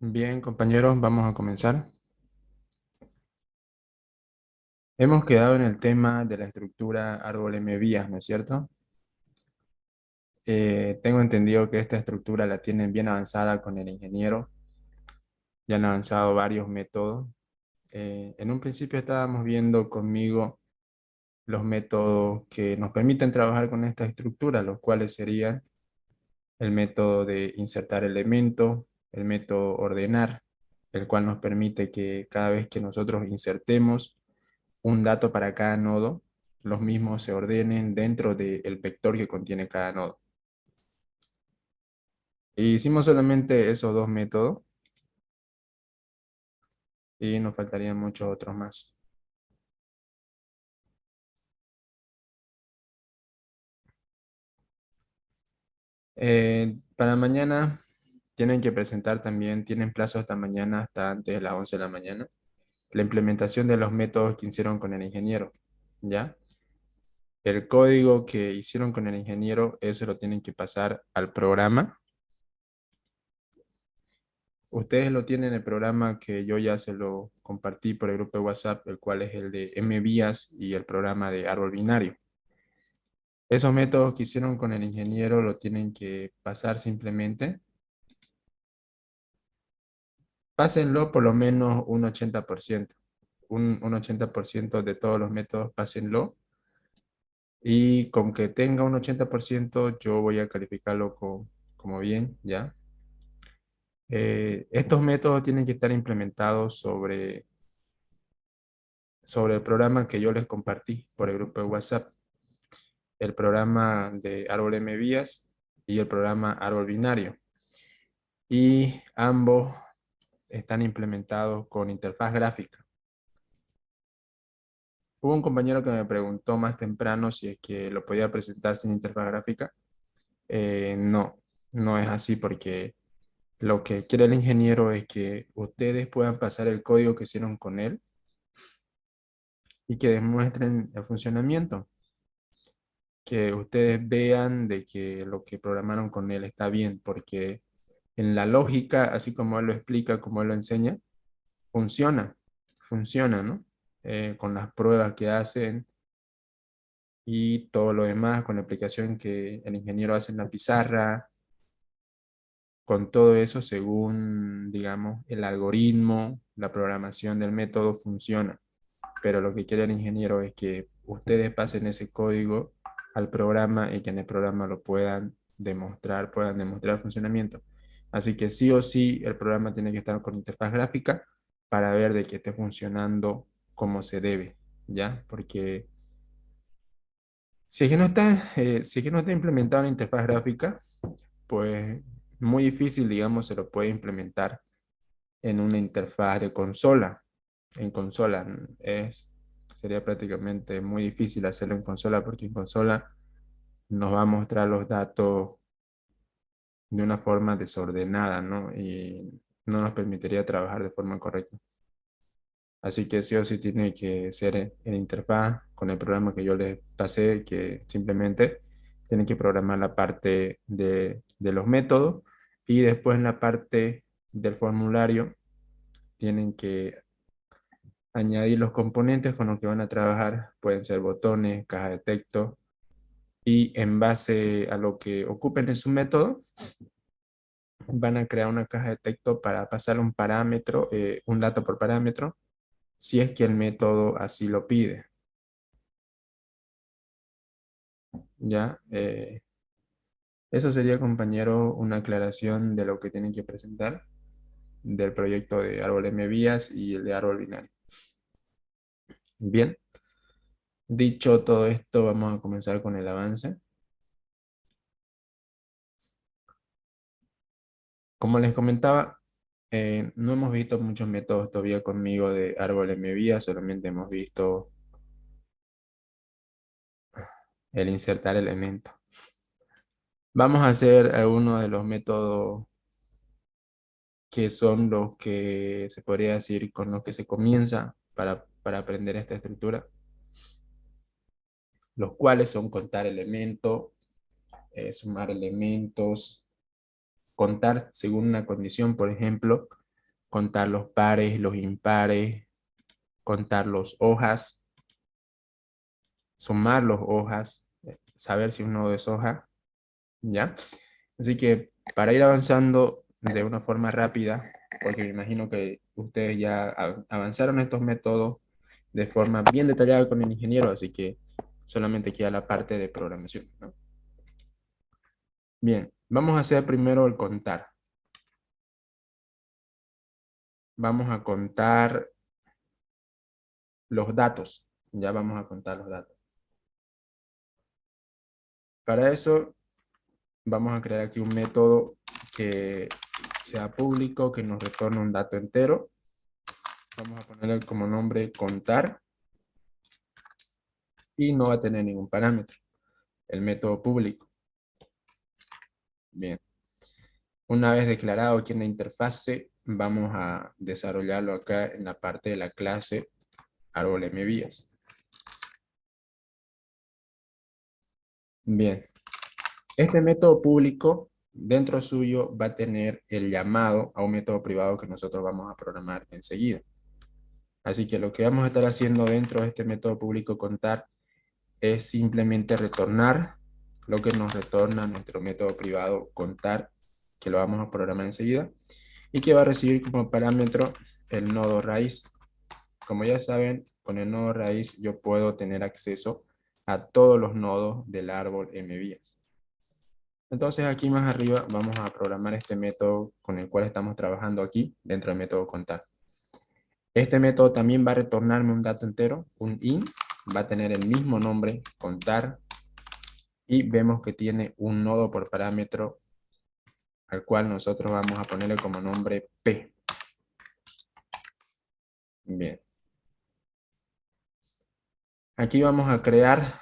Bien, compañeros, vamos a comenzar. Hemos quedado en el tema de la estructura árbol M-vías, ¿no es cierto? Tengo entendido que esta estructura la tienen bien avanzada con el ingeniero. Ya han avanzado varios métodos. En un principio estábamos viendo conmigo los métodos que nos permiten trabajar con esta estructura, los cuales serían el método de insertar elementos, el método ordenar, el cual nos permite que cada vez que nosotros insertemos un dato para cada nodo, los mismos se ordenen dentro del vector que contiene cada nodo. Y hicimos solamente esos dos métodos y nos faltarían muchos otros más. Para mañana tienen que presentar también, tienen plazo hasta mañana, hasta antes de las 11 de la mañana, la implementación de los métodos que hicieron con el ingeniero, ¿ya? El código que hicieron con el ingeniero, eso lo tienen que pasar al programa. Ustedes lo tienen en el programa que yo ya se lo compartí por el grupo de WhatsApp, el cual es el de MVías y el programa de árbol binario. Esos métodos que hicieron con el ingeniero lo tienen que pasar simplemente. Pásenlo por lo menos un 80%. Un 80% de todos los métodos, pásenlo. Y con que tenga un 80%, yo voy a calificarlo como bien, ¿ya? Estos métodos tienen que estar implementados sobre el programa que yo les compartí por el grupo de WhatsApp, el programa de árbol MVías y el programa árbol binario. Y ambos están implementados con interfaz gráfica. Hubo un compañero que me preguntó más temprano si es que lo podía presentar sin interfaz gráfica. No, no es así porque lo que quiere el ingeniero es que ustedes puedan pasar el código que hicieron con él y que demuestren el funcionamiento, que ustedes vean de que lo que programaron con él está bien, porque en la lógica, así como él lo explica, como él lo enseña, funciona, funciona, ¿no? Con las pruebas que hacen y todo lo demás, con la aplicación que el ingeniero hace en la pizarra, con todo eso, según, digamos, el algoritmo, la programación del método funciona. Pero lo que quiere el ingeniero es que ustedes pasen ese código al programa y que en el programa lo puedan demostrar el funcionamiento. Así que sí o sí el programa tiene que estar con interfaz gráfica para ver de que esté funcionando como se debe, ¿ya? Porque si es que no está implementada la interfaz gráfica, pues muy difícil, digamos, se lo puede implementar en una interfaz de consola. En consola sería prácticamente muy difícil hacerlo en consola porque en consola nos va a mostrar los datos de una forma desordenada, ¿no? Y no nos permitiría trabajar de forma correcta. Así que sí o sí tiene que ser en interfaz con el programa que yo les pasé, que simplemente tienen que programar la parte de los métodos y después en la parte del formulario tienen que añadir los componentes con los que van a trabajar. Pueden ser botones, caja de texto y en base a lo que ocupen en su método van a crear una caja de texto para pasar un parámetro, un dato por parámetro, si es que el método así lo pide. ¿Ya? Eso sería, compañero, una aclaración de lo que tienen que presentar del proyecto de árbol M vías y el de árbol binario. Bien, dicho todo esto, vamos a comenzar con el avance. Como les comentaba, no hemos visto muchos métodos todavía conmigo de árbol M vías, solamente hemos visto el insertar elementos. Vamos a hacer algunos de los métodos que son los que se podría decir con los que se comienza para aprender esta estructura, los cuales son contar elementos, sumar elementos, contar según una condición, por ejemplo. contar los pares, los impares, contar los hojas, sumar los hojas, saber si un nodo es hoja, ¿ya? Así que para ir avanzando de una forma rápida, porque me imagino que ustedes ya avanzaron estos métodos de forma bien detallada con el ingeniero, así que solamente queda la parte de programación, ¿no? Bien, vamos a hacer primero el contar. Vamos a contar los datos. Ya vamos a contar los datos. Para eso vamos a crear aquí un método que sea público, que nos retorne un dato entero. Vamos a ponerle como nombre contar y no va a tener ningún parámetro. El método público. Bien. Una vez declarado aquí en la interfase, vamos a desarrollarlo acá en la parte de la clase árbol MVías. Bien. Este método público, dentro suyo, va a tener el llamado a un método privado que nosotros vamos a programar enseguida. Así que lo que vamos a estar haciendo dentro de este método público contar es simplemente retornar lo que nos retorna nuestro método privado contar, que lo vamos a programar enseguida, y que va a recibir como parámetro el nodo raíz. Como ya saben, con el nodo raíz yo puedo tener acceso a todos los nodos del árbol MVías. Entonces aquí más arriba vamos a programar este método con el cual estamos trabajando aquí dentro del método contar. Este método también va a retornarme un dato entero, un int, va a tener el mismo nombre, contar, y vemos que tiene un nodo por parámetro al cual nosotros vamos a ponerle como nombre P. Bien. Aquí vamos a crear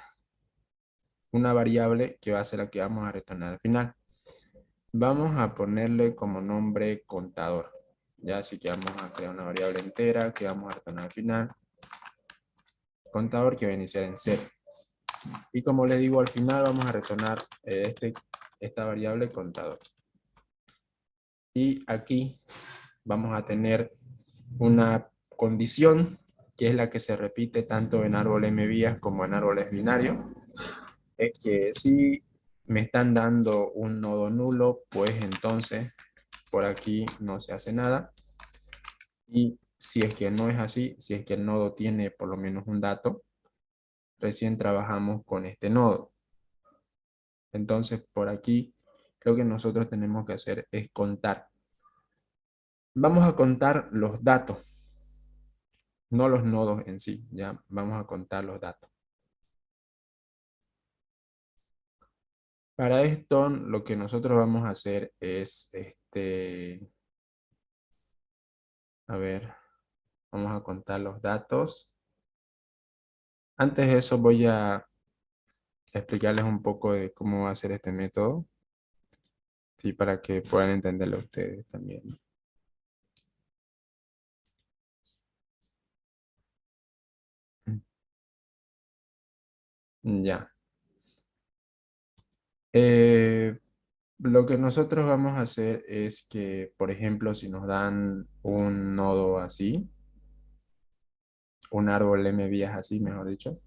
una variable que va a ser la que vamos a retornar al final. Vamos a ponerle como nombre contador. Ya, así que vamos a crear una variable entera que vamos a retornar al final. Contador que va a iniciar en 0. Y como les digo, al final vamos a retornar esta variable contador. Y aquí vamos a tener una condición que es la que se repite tanto en árboles MVías como en árboles binarios. Es que si me están dando un nodo nulo, pues entonces por aquí no se hace nada. Y si es que no es así, si es que el nodo tiene por lo menos un dato, recién trabajamos con este nodo. Entonces, por aquí, lo que nosotros tenemos que hacer es contar. Vamos a contar los datos, no los nodos en sí. Ya vamos a contar los datos. Para esto, lo que nosotros vamos a hacer es, a ver, vamos a contar los datos. Antes de eso, voy a explicarles un poco de cómo va a ser este método. Sí, para que puedan entenderlo ustedes también. Ya. Eh, lo que nosotros vamos a hacer es que, por ejemplo, si nos dan un nodo así, un árbol M vías así, mejor dicho,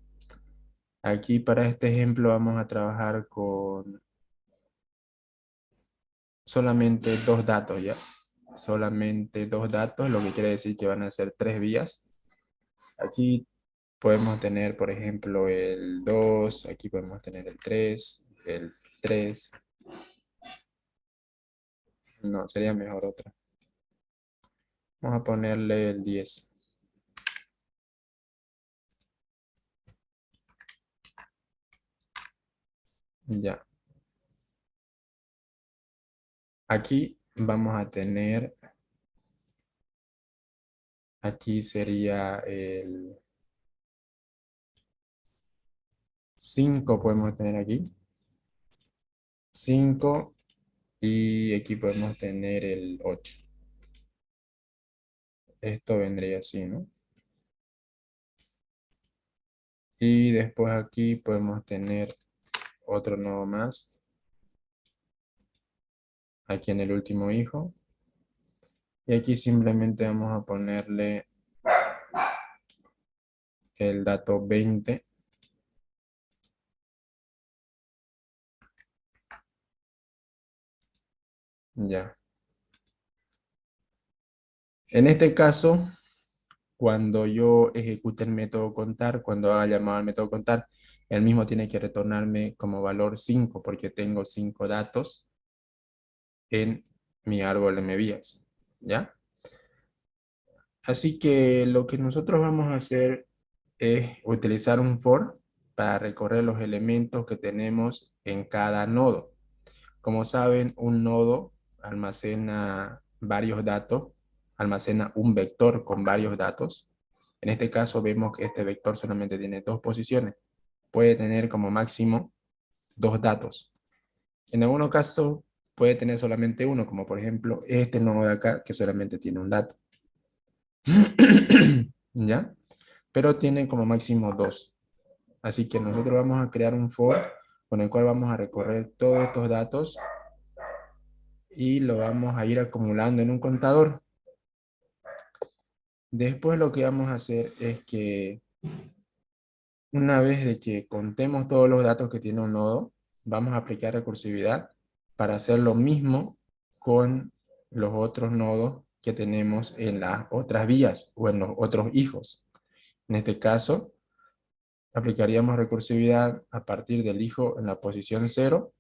aquí para este ejemplo vamos a trabajar con solamente dos datos, ¿ya? Solamente dos datos, lo que quiere decir que van a ser tres vías. Aquí podemos tener, por ejemplo, el 2, aquí podemos tener el 3. No, sería mejor otra. Vamos a ponerle el 10. Ya. Aquí vamos a tener, aquí sería el 5 podemos tener aquí. 5 y aquí podemos tener el 8. Esto vendría así, ¿no? Y después aquí podemos tener otro nodo más. Aquí en el último hijo. Y aquí simplemente vamos a ponerle el dato 20. Ya. En este caso, cuando yo ejecute el método contar, cuando haga llamado al método contar, el mismo tiene que retornarme como valor 5 porque tengo 5 datos en mi árbol de medidas. ¿Ya? Así que lo que nosotros vamos a hacer es utilizar un for para recorrer los elementos que tenemos en cada nodo. Como saben, un nodo almacena varios datos, almacena un vector con varios datos. En este caso vemos que este vector solamente tiene dos posiciones. Puede tener como máximo dos datos. En algunos casos puede tener solamente uno, como por ejemplo este nodo de acá que solamente tiene un dato. ¿Ya? Pero tiene como máximo dos. Así que nosotros vamos a crear un for con el cual vamos a recorrer todos estos datos y lo vamos a ir acumulando en un contador. Después lo que vamos a hacer es que una vez de que contemos todos los datos que tiene un nodo, vamos a aplicar recursividad para hacer lo mismo con los otros nodos que tenemos en las otras vías o en los otros hijos. En este caso, aplicaríamos recursividad a partir del hijo en la posición 0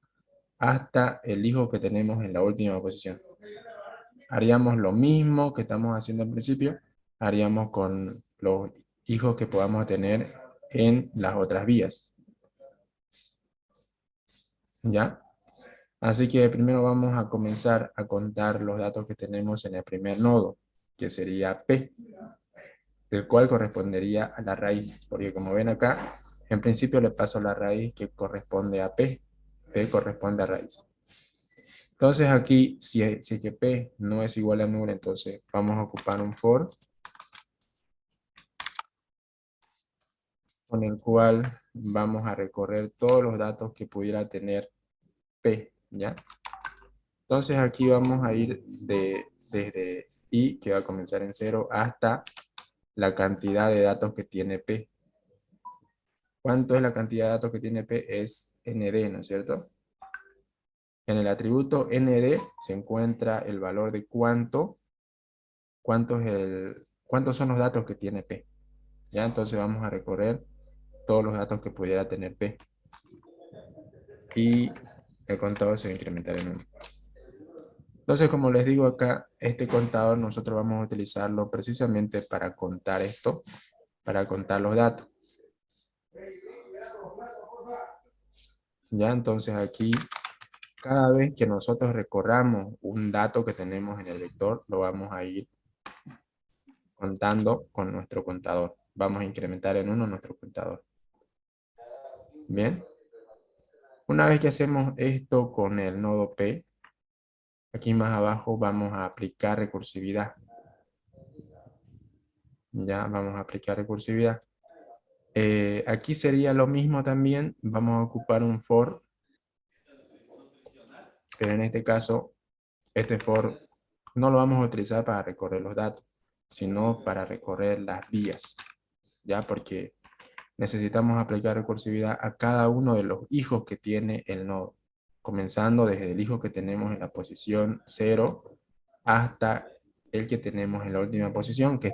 hasta el hijo que tenemos en la última posición. Haríamos lo mismo que estamos haciendo al principio, haríamos con los hijos que podamos tener en las otras vías. ¿Ya? Así que primero vamos a comenzar a contar los datos que tenemos en el primer nodo, que sería P, el cual correspondería a la raíz, porque como ven acá, en principio le paso la raíz que corresponde a P. P corresponde a raíz. Entonces aquí, si que P no es igual a null, entonces vamos a ocupar un for con el cual vamos a recorrer todos los datos que pudiera tener P, ¿ya? Entonces aquí vamos a ir desde I, que va a comenzar en 0, hasta la cantidad de datos que tiene P. ¿Cuánto es la cantidad de datos que tiene P? Es ND, ¿no es cierto? En el atributo ND se encuentra el valor de cuántos son los datos que tiene P. ¿Ya? Entonces vamos a recorrer todos los datos que pudiera tener P. Y el contador se va a incrementar en 1. Entonces, como les digo acá, este contador nosotros vamos a utilizarlo precisamente para contar esto, para contar los datos. Ya, entonces aquí, cada vez que nosotros recorramos un dato que tenemos en el vector, lo vamos a ir contando con nuestro contador. Vamos a incrementar en 1 nuestro contador. Bien. Una vez que hacemos esto con el nodo P, aquí más abajo vamos a aplicar recursividad. Ya, vamos a aplicar recursividad. Aquí sería lo mismo también. Vamos a ocupar un for, pero en este caso, este for no lo vamos a utilizar para recorrer los datos, sino para recorrer las vías. Ya, porque necesitamos aplicar recursividad a cada uno de los hijos que tiene el nodo, comenzando desde el hijo que tenemos en la posición 0 hasta el que tenemos en la última posición, que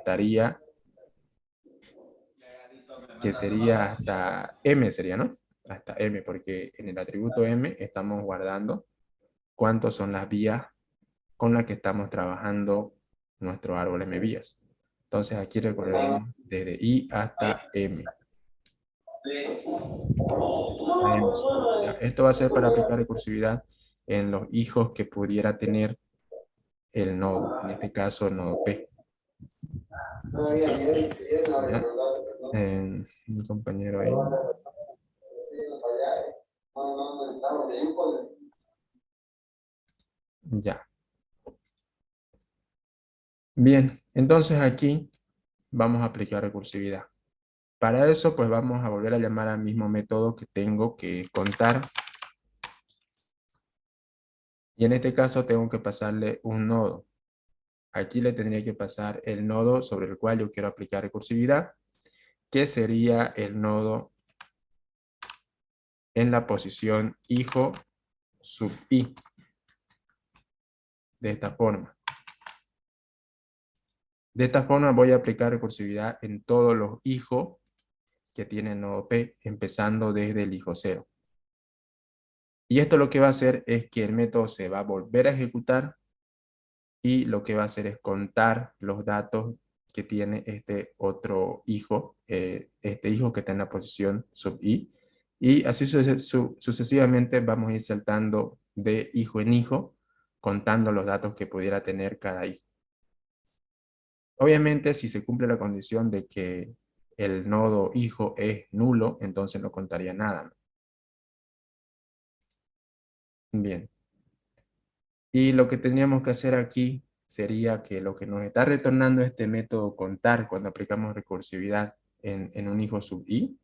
sería hasta M, sería, ¿no? Hasta M, porque en el atributo M estamos guardando cuántas son las vías con las que estamos trabajando nuestro árbol M vías. Entonces aquí recorreremos desde I hasta M. Ya, esto va a ser para aplicar recursividad en los hijos que pudiera tener el nodo, en este caso el nodo P. ¿Ya? Mi compañero ahí. Ya. Bien, entonces aquí vamos a aplicar recursividad. Para eso, pues vamos a volver a llamar al mismo método que tengo que contar. Y en este caso tengo que pasarle un nodo. aquí le tendría que pasar el nodo sobre el cual yo quiero aplicar recursividad, que sería el nodo en la posición hijo sub i, de esta forma. De esta forma voy a aplicar recursividad en todos los hijos que tiene el nodo P, empezando desde el hijo 0. Y esto lo que va a hacer es que el método se va a volver a ejecutar y lo que va a hacer es contar los datos que tiene este otro hijo, este hijo que está en la posición sub i, y así sucesivamente vamos a ir saltando de hijo en hijo, contando los datos que pudiera tener cada hijo. Obviamente, si se cumple la condición de que el nodo hijo es nulo, entonces no contaría nada, ¿no? Bien. Y lo que tendríamos que hacer aquí sería que lo que nos está retornando este método contar cuando aplicamos recursividad en un hijo sub i,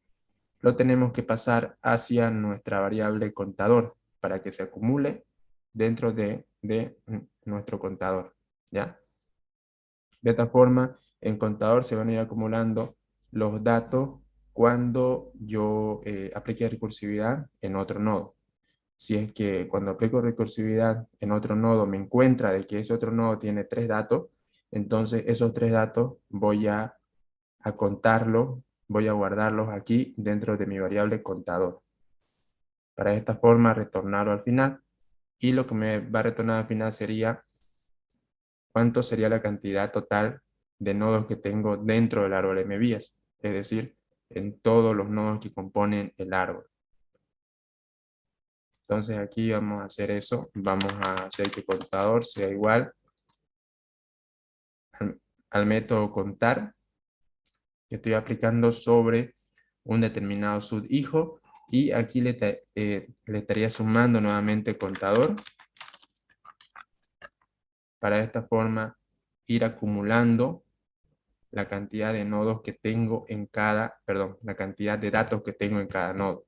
lo tenemos que pasar hacia nuestra variable contador para que se acumule dentro de nuestro contador, ¿ya? De esta forma, en contador se van a ir acumulando los datos cuando yo aplique recursividad en otro nodo. Si es que cuando aplico recursividad en otro nodo me encuentra de que ese otro nodo tiene 3 datos, entonces esos 3 datos voy a contarlos, voy a guardarlos aquí dentro de mi variable contador. Para esta forma retornarlo al final, y lo que me va a retornar al final sería cuánto sería la cantidad total de nodos que tengo dentro del árbol MVías, es decir, en todos los nodos que componen el árbol. Entonces aquí vamos a hacer eso, vamos a hacer que contador sea igual al método contar que estoy aplicando sobre un determinado subhijo, y aquí le estaría sumando nuevamente contador para de esta forma ir acumulando la cantidad de nodos que tengo en cada, perdón, la cantidad de datos que tengo en cada nodo,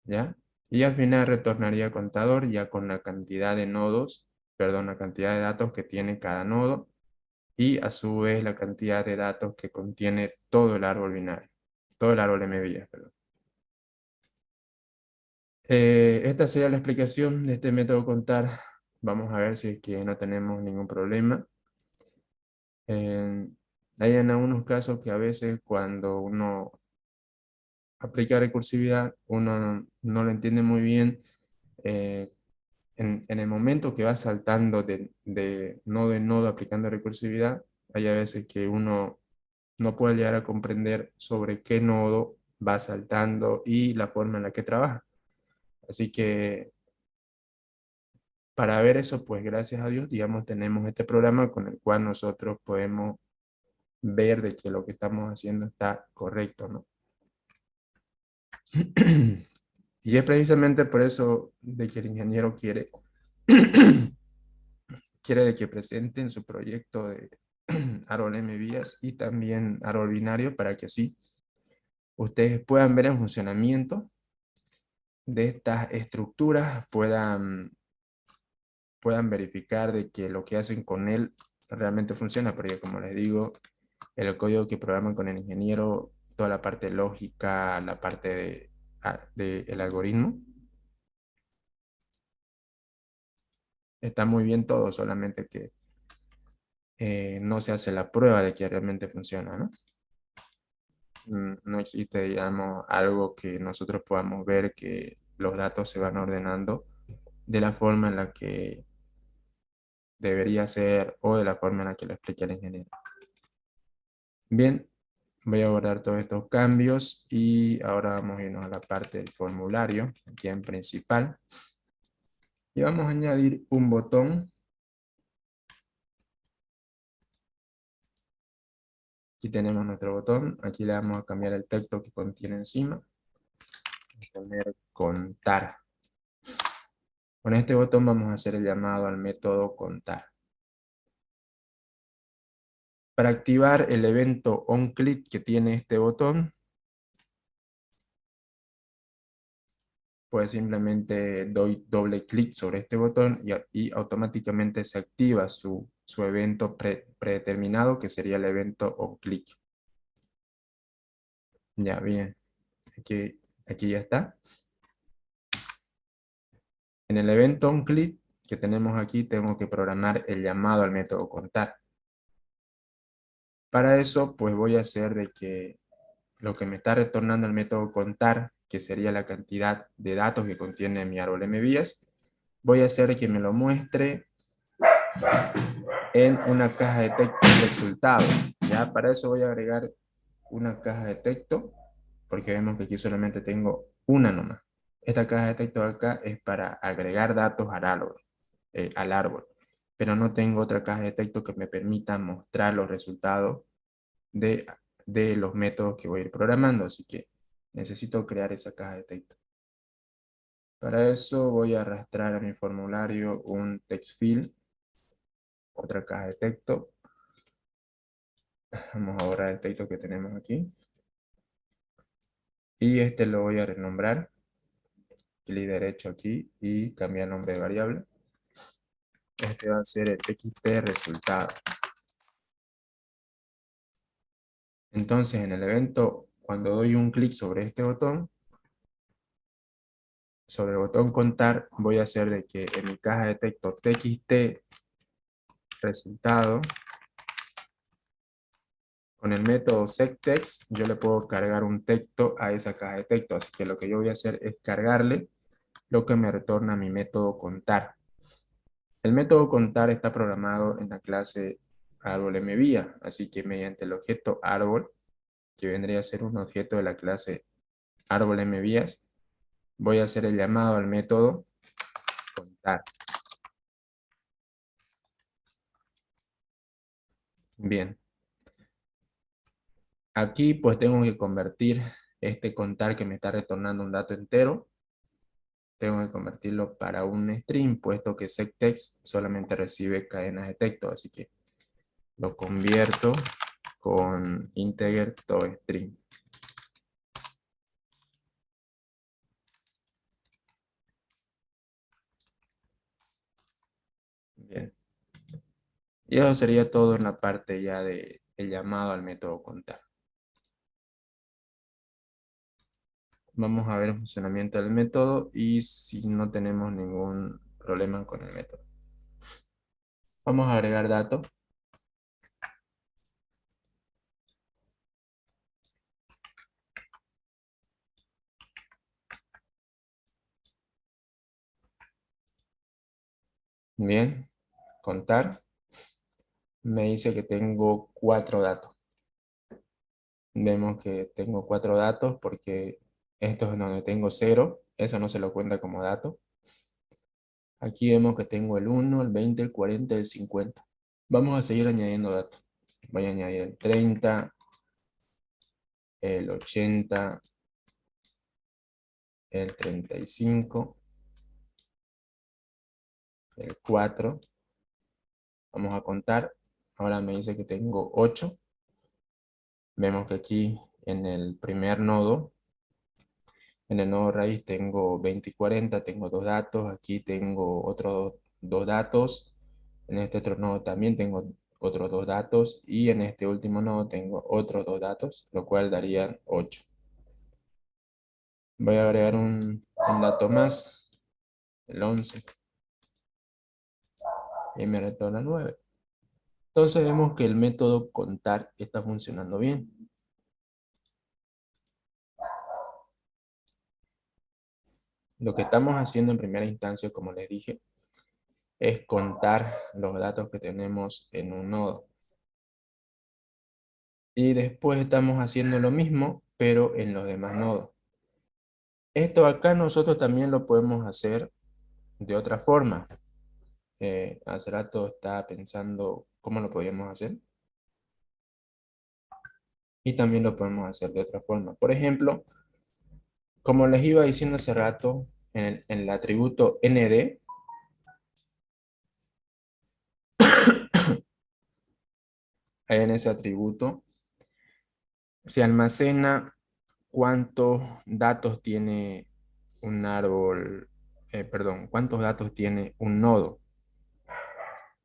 ¿ya? Y al final retornaría contador ya con la cantidad de nodos, perdón, la cantidad de datos que tiene cada nodo, y a su vez la cantidad de datos que contiene todo el árbol binario, todo el árbol MVías, perdón. Esta sería la explicación de este método contar. Vamos a ver si es que no tenemos ningún problema. Eh, Hay en algunos casos que a veces cuando uno aplica recursividad, uno no lo entiende muy bien. eh, en el momento que va saltando de nodo en nodo aplicando recursividad, hay a veces que uno no puede llegar a comprender sobre qué nodo va saltando y la forma en la que trabaja. Así que para ver eso, pues gracias a Dios, digamos, tenemos este programa con el cual nosotros podemos ver de que lo que estamos haciendo está correcto, ¿no? Y es precisamente por eso de que el ingeniero quiere, quiere de que presenten su proyecto de árbol MVías y también árbol binario para que así ustedes puedan ver en funcionamiento de estas estructuras, puedan verificar de que lo que hacen con él realmente funciona, porque como les digo, el código que programan con el ingeniero, toda la parte lógica, la parte de el algoritmo, está muy bien todo, solamente que no se hace la prueba de que realmente funciona, ¿no? No existe, digamos, algo que nosotros podamos ver que los datos se van ordenando de la forma en la que debería ser o de la forma en la que lo explica el ingeniero. Bien, voy a guardar todos estos cambios y ahora vamos a irnos a la parte del formulario, aquí en principal. Y vamos a añadir un botón. Aquí tenemos nuestro botón. Aquí le vamos a cambiar el texto que contiene encima. Vamos a poner contar. Con este botón vamos a hacer el llamado al método contar. Para activar el evento onClick que tiene este botón, pues simplemente doy doble clic sobre este botón y automáticamente se activa su su evento predeterminado, que sería el evento onClick. Ya, bien. Aquí ya está. En el evento onClick que tenemos aquí, tengo que programar el llamado al método contar. Para eso, pues voy a hacer de que lo que me está retornando el método contar, que sería la cantidad de datos que contiene mi árbol MVías, voy a hacer que me lo muestre en una caja de texto resultado. Ya, para eso voy a agregar una caja de texto, porque vemos que aquí solamente tengo una nomás. Esta caja de texto acá es para agregar datos al árbol, pero no tengo otra caja de texto que me permita mostrar los resultados de, de los métodos que voy a ir programando, así que necesito crear esa caja de texto. Para eso voy a arrastrar a mi formulario un text field, otra caja de texto. Vamos a borrar el texto que tenemos aquí. Y este lo voy a renombrar. Clic derecho aquí y cambiar el nombre de variable. Este va a ser el txt resultado. Entonces en el evento, cuando doy un clic sobre este botón, sobre el botón contar, voy a hacer de que en mi caja de texto txt resultado, con el método setText, yo le puedo cargar un texto a esa caja de texto. Así que lo que yo voy a hacer es cargarle lo que me retorna mi método contar. El método contar está programado en la clase árbol MVía, así que mediante el objeto árbol, que vendría a ser un objeto de la clase árbol MVías, voy a hacer el llamado al método contar. Bien. Aquí pues tengo que convertir este contar que me está retornando un dato entero. Tengo que convertirlo para un string, puesto que setText solamente recibe cadenas de texto, así que lo convierto con integer toString. Bien. Y eso sería todo en la parte ya de el llamado al método contar. Vamos a ver el funcionamiento del método y si no tenemos ningún problema con el método. Vamos a agregar datos. Bien, contar. Me dice que tengo 4 datos. Vemos que tengo 4 datos porque esto es donde tengo 0. Eso no se lo cuenta como dato. Aquí vemos que tengo el 1, el 20, el 40 y el 50. Vamos a seguir añadiendo datos. Voy a añadir el 30, el 80, el 35, el 4. Vamos a contar. Ahora me dice que tengo 8. Vemos que aquí en el primer nodo, en el nodo raíz tengo 20 y 40, tengo 2 datos. Aquí tengo otros 2 datos. En este otro nodo también tengo otros 2 datos. Y en este último nodo tengo otros 2 datos, lo cual darían 8. Voy a agregar un dato más, el 11. Y me retorna 9. Entonces vemos que el método contar está funcionando bien. Lo que estamos haciendo en primera instancia, como les dije, es contar los datos que tenemos en un nodo. Y después estamos haciendo lo mismo, pero en los demás nodos. Esto acá nosotros también lo podemos hacer de otra forma. Hace rato estaba pensando cómo lo podíamos hacer. Y también lo podemos hacer de otra forma. Por ejemplo, como les iba diciendo hace rato, en el atributo nd, ahí en ese atributo, se almacena cuántos datos tiene un árbol, perdón, cuántos datos tiene un nodo.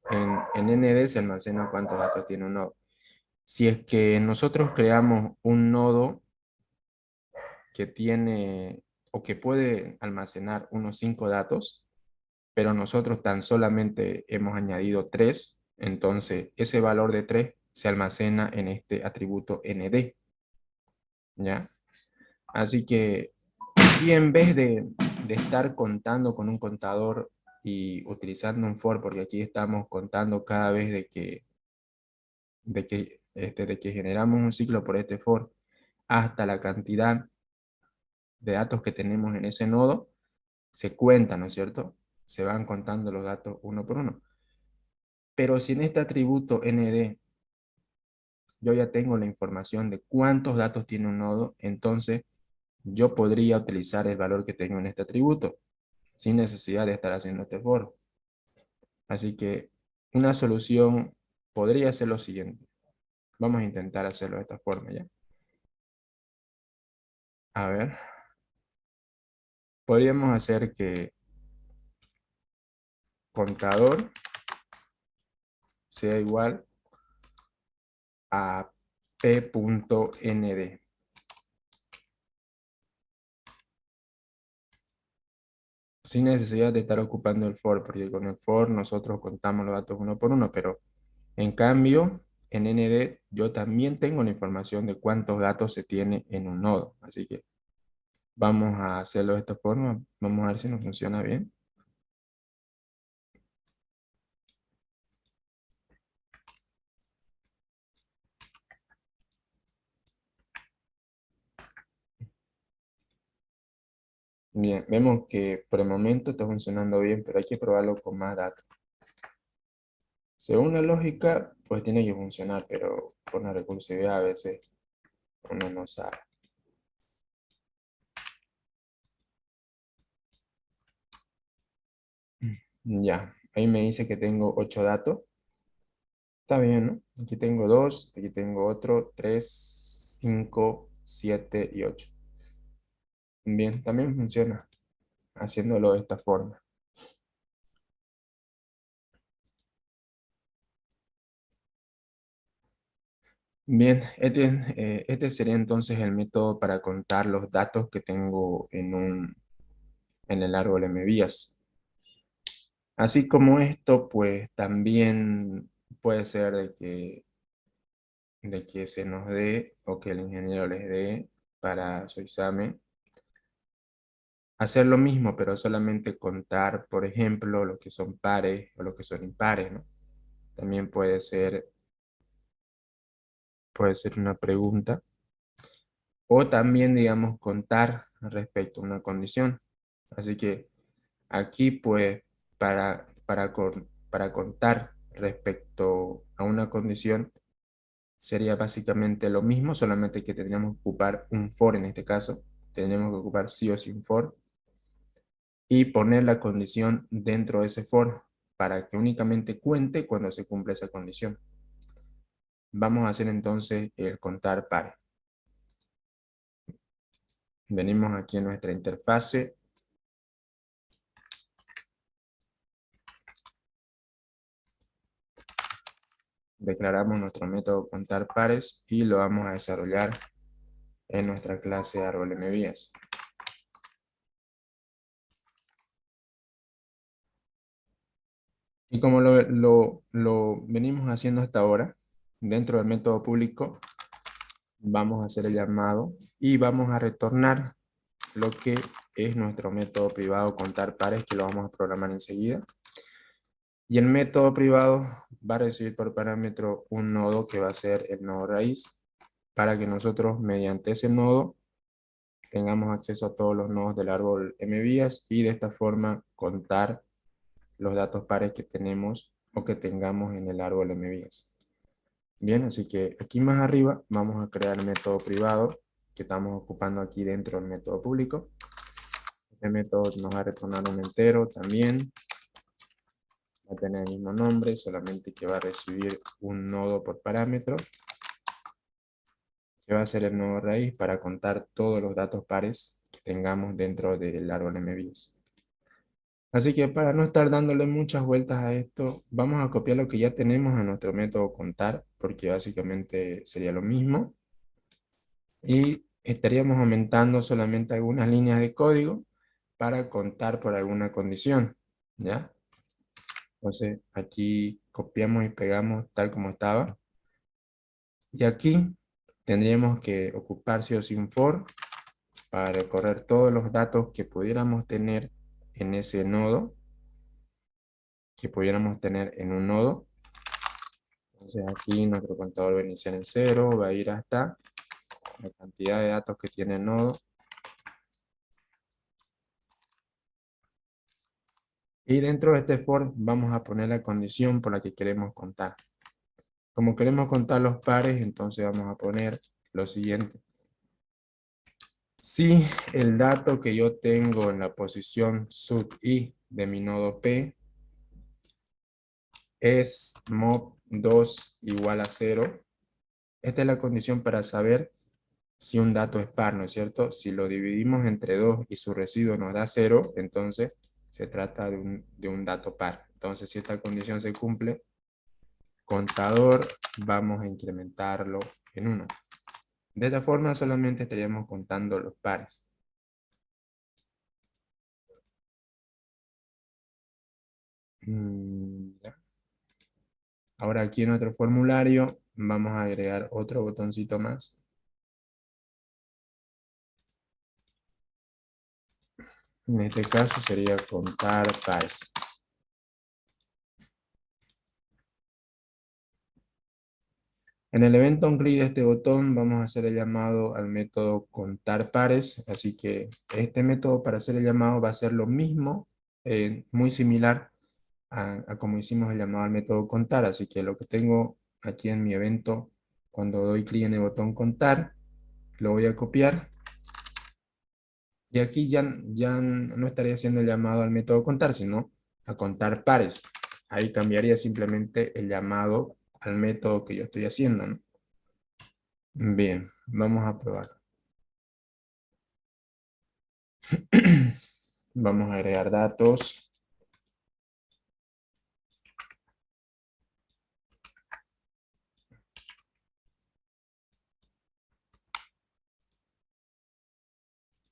en ND se almacena cuántos datos tiene un nodo. Si es que nosotros creamos un nodo que tiene o que puede almacenar unos 5 datos, pero nosotros tan solamente hemos añadido 3, entonces ese valor de 3 se almacena en este atributo ND, ¿ya? Así que aquí en vez de estar contando con un contador y utilizando un for, porque aquí estamos contando cada vez de que generamos un ciclo por este for hasta la cantidad de datos que tenemos en ese nodo, se cuentan, ¿no es cierto? Se van contando los datos uno por uno. Pero si en este atributo ND yo ya tengo la información de cuántos datos tiene un nodo, entonces yo podría utilizar el valor que tengo en este atributo, sin necesidad de estar haciendo este for. Así que una solución podría ser lo siguiente. Vamos a intentar hacerlo de esta forma, ¿ya? A ver, podríamos hacer que contador sea igual a p.nd. Sin necesidad de estar ocupando el for, porque con el for nosotros contamos los datos uno por uno, pero en cambio, en ND yo también tengo la información de cuántos datos se tiene en un nodo. Así que vamos a hacerlo de esta forma. Vamos a ver si nos funciona bien. Bien, vemos que por el momento está funcionando bien, pero hay que probarlo con más datos. Según la lógica, pues tiene que funcionar, pero con la recursividad a veces uno no sabe. Ya, ahí me dice que tengo 8 datos. Está bien, ¿no? Aquí tengo 2, aquí tengo otro, 3, 5, 7 y 8. Bien, también funciona haciéndolo de esta forma. Bien, este sería entonces el método para contar los datos que tengo en el árbol MVías. Así como esto, pues también puede ser de que se nos dé o que el ingeniero les dé para su examen hacer lo mismo, pero solamente contar, por ejemplo, lo que son pares o lo que son impares, ¿no? También puede ser una pregunta. O también, digamos, contar respecto a una condición. Así que aquí, pues, para contar respecto a una condición, sería básicamente lo mismo, solamente que tendríamos que ocupar un for en este caso. Tendríamos que ocupar sí o sí un for y poner la condición dentro de ese for para que únicamente cuente cuando se cumple esa condición. Vamos a hacer entonces el contar pares. Venimos aquí a nuestra interfase. Declaramos nuestro método contar pares y lo vamos a desarrollar en nuestra clase de árbol MVías. Y como lo venimos haciendo hasta ahora, dentro del método público, vamos a hacer el llamado y vamos a retornar lo que es nuestro método privado contar pares, que lo vamos a programar enseguida. Y el método privado va a recibir por parámetro un nodo que va a ser el nodo raíz, para que nosotros mediante ese nodo tengamos acceso a todos los nodos del árbol MVías y de esta forma contar los datos pares que tenemos o que tengamos en el árbol MVías. Bien, así que aquí más arriba vamos a crear el método privado que estamos ocupando aquí dentro del método público. Este método nos va a retornar un entero también. Va a tener el mismo nombre, solamente que va a recibir un nodo por parámetro, que va a ser el nodo raíz para contar todos los datos pares que tengamos dentro del árbol MVías. Así que para no estar dándole muchas vueltas a esto, vamos a copiar lo que ya tenemos a nuestro método contar, porque básicamente sería lo mismo. Y estaríamos aumentando solamente algunas líneas de código para contar por alguna condición, ¿ya? Entonces aquí copiamos y pegamos tal como estaba. Y aquí tendríamos que ocupar sí o sí un for para recorrer todos los datos que pudiéramos tener en ese nodo, que pudiéramos tener en un nodo. Entonces aquí nuestro contador va a iniciar en cero, va a ir hasta la cantidad de datos que tiene el nodo. Y dentro de este for vamos a poner la condición por la que queremos contar. Como queremos contar los pares, entonces vamos a poner lo siguiente. Si el dato que yo tengo en la posición sub i de mi nodo P es mob2 igual a 0, esta es la condición para saber si un dato es par, ¿no es cierto? Si lo dividimos entre 2 y su residuo nos da 0, entonces se trata de un dato par. Entonces, si esta condición se cumple, contador vamos a incrementarlo en 1. De esta forma solamente estaríamos contando los pares. Ya. Ahora aquí en nuestro formulario vamos a agregar otro botoncito más. En este caso sería contar pares. En el evento onClick de este botón vamos a hacer el llamado al método contar pares, así que este método para hacer el llamado va a ser lo mismo, muy similar a como hicimos el llamado al método contar, así que lo que tengo aquí en mi evento, cuando doy clic en el botón contar, lo voy a copiar, y aquí ya no estaría haciendo el llamado al método contar, sino a contar pares. Ahí cambiaría simplemente el llamado al método que yo estoy haciendo, ¿no? Bien, vamos a probar. Vamos a agregar datos.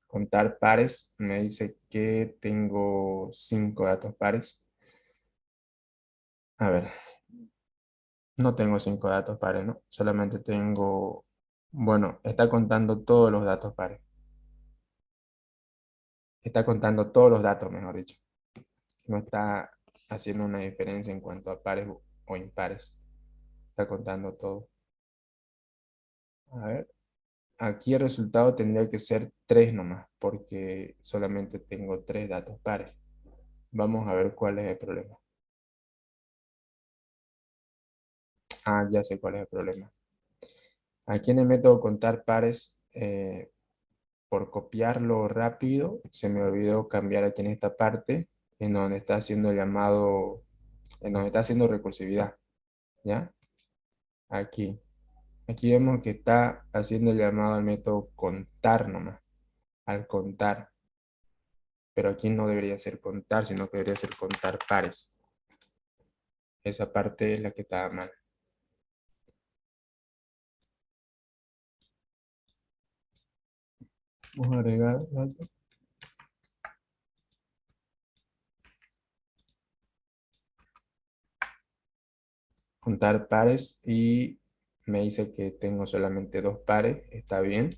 Contar pares. Me dice que tengo 5 datos pares. A ver, no tengo 5 datos pares, ¿no? Solamente tengo... Bueno, está contando todos los datos pares. Está contando todos los datos, mejor dicho. No está haciendo una diferencia en cuanto a pares o impares. Está contando todo. A ver. Aquí el resultado tendría que ser 3 nomás, porque solamente tengo 3 datos pares. Vamos a ver cuál es el problema. Ah, ya sé cuál es el problema. Aquí en el método contar pares, por copiarlo rápido, se me olvidó cambiar aquí en esta parte, en donde está haciendo el llamado, en donde está haciendo recursividad. ¿Ya? Aquí. Aquí vemos que está haciendo el llamado al método contar nomás, al contar. Pero aquí no debería ser contar, sino que debería ser contar pares. Esa parte es la que está mal. Vamos a agregar datos. Contar pares y me dice que tengo solamente 2 pares. Está bien.